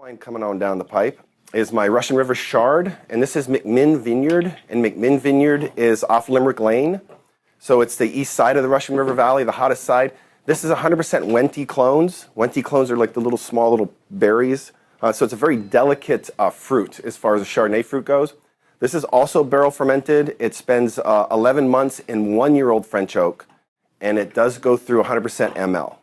Wine coming on down the pipe is my Russian River Chard, and this is McMinn Vineyard, and McMinn Vineyard is off Limerick Lane. So it's the east side of the Russian River Valley, the hottest side. This is 100% Wenti clones. Wenti clones are like the little small little berries. So it's a very delicate fruit as far as the Chardonnay fruit goes. This is also barrel fermented. It spends 11 months in 1-year-old French oak, and it does go through 100% ML.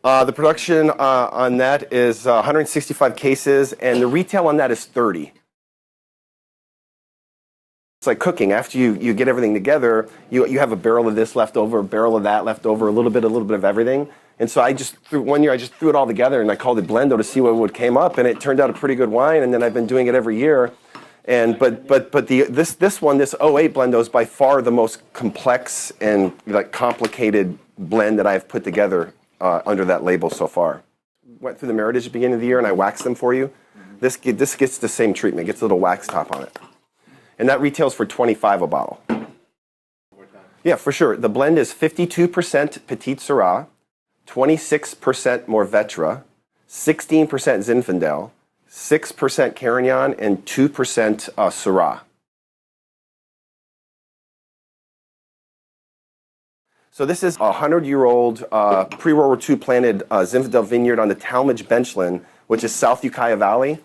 The production on that is 165 cases, and the retail on that is 30. It's like cooking. After you get everything together, you have a barrel of this left over, a barrel of that left over, a little bit of everything. And so one year I just threw it all together, and I called it Blendo to see what came up, and it turned out a pretty good wine. And then I've been doing it every year. And but this 08 Blendo is by far the most complex and like complicated blend that I've put together under that label so far. Went through the Meritage at the beginning of the year, and I waxed them for you. This gets the same treatment, gets a little wax top on it. And that retails for $25 a bottle. Yeah, for sure. The blend is 52% Petite Syrah, 26% Mourvèdre, 16% Zinfandel, 6% Carignan, and 2% Syrah. So this is a 100-year-old pre-World War II planted Zinfandel vineyard on the Talmadge Benchland, which is South Ukiah Valley.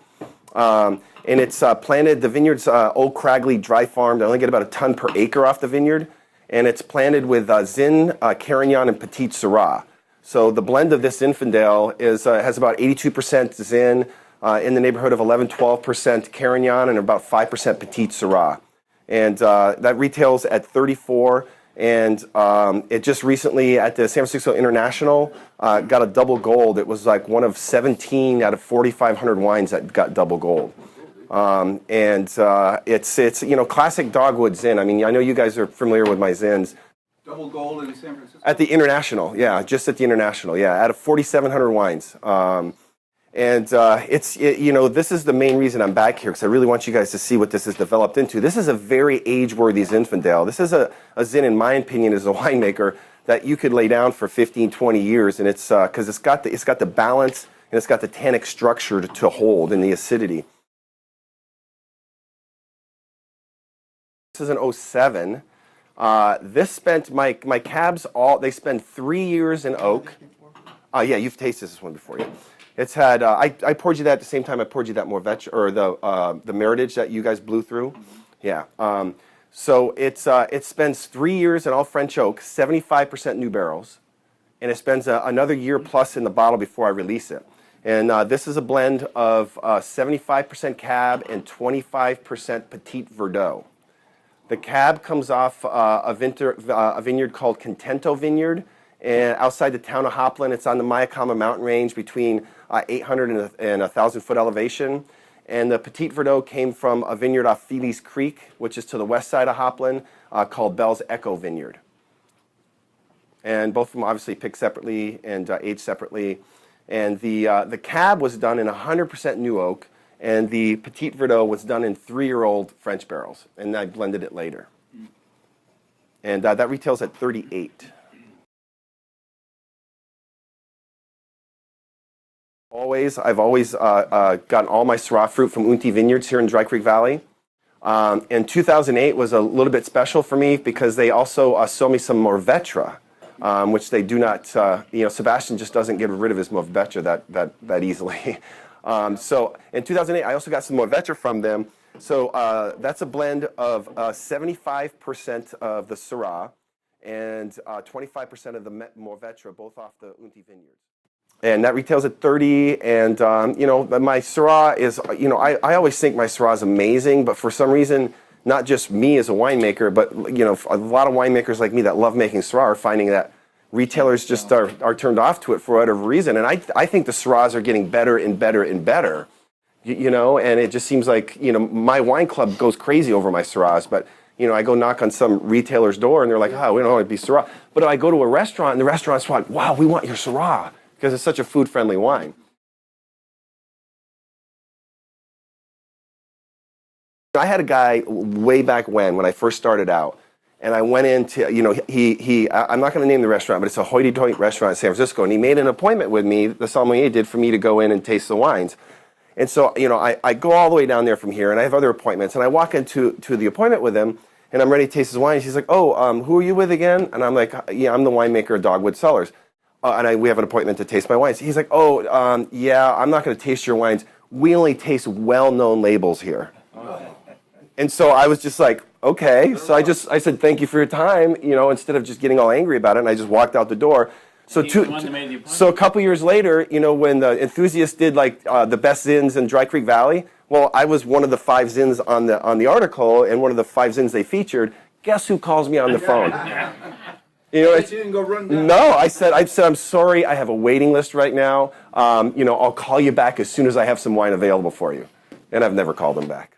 And it's planted, the vineyard's old craggly dry farmed. I only get about a ton per acre off the vineyard. And it's planted with Zin, Carignan, and Petite Syrah. So the blend of this Zinfandel has about 82% Zin, in the neighborhood of 11-12% Carignan, and about 5% Petite Syrah. And that retails at $34. And it just recently at the San Francisco International got a double gold. It was like one of 17 out of 4,500 wines that got double gold. It's classic Dogwood Zin. I mean, I know you guys are familiar with my Zins. Double gold in San Francisco? At the International, yeah, just at the International, yeah, out of 4,700 wines. This is the main reason I'm back here, because I really want you guys to see what this has developed into. This is a very age-worthy Zinfandel. This is a Zin, in my opinion, as a winemaker, that you could lay down for 15, 20 years, and it's because it's got the balance and it's got the tannic structure to hold and the acidity. This is an 07. This spent my cabs they spend 3 years in oak. Yeah, you've tasted this one before, yeah. It's had I poured you that at the same time I poured you that Mourvèdre, or the Meritage that you guys blew through. Yeah. So it spends 3 years in all French oak, 75% new barrels, and it spends another year plus in the bottle before I release it. And this is a blend of 75% Cab and 25% Petit Verdot. The Cab comes off a vineyard called Contento Vineyard, and outside the town of Hopland. It's on the Mayakama mountain range between 800 and 1,000 foot elevation. And the Petit Verdot came from a vineyard off Feely's Creek, which is to the west side of Hopland, called Bell's Echo Vineyard. And both of them obviously picked separately and aged separately. And the Cab was done in 100% new oak, and the Petit Verdot was done in 3-year-old French barrels, and I blended it later. And that retails at $38. I've always gotten all my Syrah fruit from Unti vineyards here in Dry Creek Valley. And 2008 was a little bit special for me because they also sold me some Mourvèdre, which they do not, Sebastian just doesn't get rid of his Mourvèdre that easily. So in 2008, I also got some Mourvèdre from them. So that's a blend of 75% of the Syrah and 25% of the Mourvèdre, both off the Unti vineyards. And that retails at $30. And, my Syrah is, I always think my Syrah is amazing, but for some reason, not just me as a winemaker, but, a lot of winemakers like me that love making Syrah are finding that retailers just are turned off to it for whatever reason. And I think the Syrahs are getting better and better and better, and it just seems like, my wine club goes crazy over my Syrahs, but, I go knock on some retailer's door and they're like, we don't want to be Syrah. But I go to a restaurant and the restaurant's like, wow, we want your Syrah, because it's such a food-friendly wine. I had a guy way back when I first started out, and I went into, I'm not going to name the restaurant, but it's a hoity-toity restaurant in San Francisco, and he made an appointment with me, the sommelier did, for me to go in and taste the wines. And so, I go all the way down there from here, and I have other appointments, and I walk into the appointment with him, and I'm ready to taste his wine. He's like, who are you with again? And I'm like, yeah, I'm the winemaker of Dogwood Cellars. We have an appointment to taste my wines. He's like, yeah, I'm not going to taste your wines. We only taste well-known labels here. And so I was just like, okay. So I said, thank you for your time, instead of just getting all angry about it, and I just walked out the door. So a couple years later, when the enthusiasts did the best Zins in Dry Creek Valley, well, I was one of the 5 Zins on the article, and one of the 5 Zins they featured. Guess who calls me on the phone? You didn't go run down. No, I said, I'm sorry, I have a waiting list right now. I'll call you back as soon as I have some wine available for you. And I've never called them back.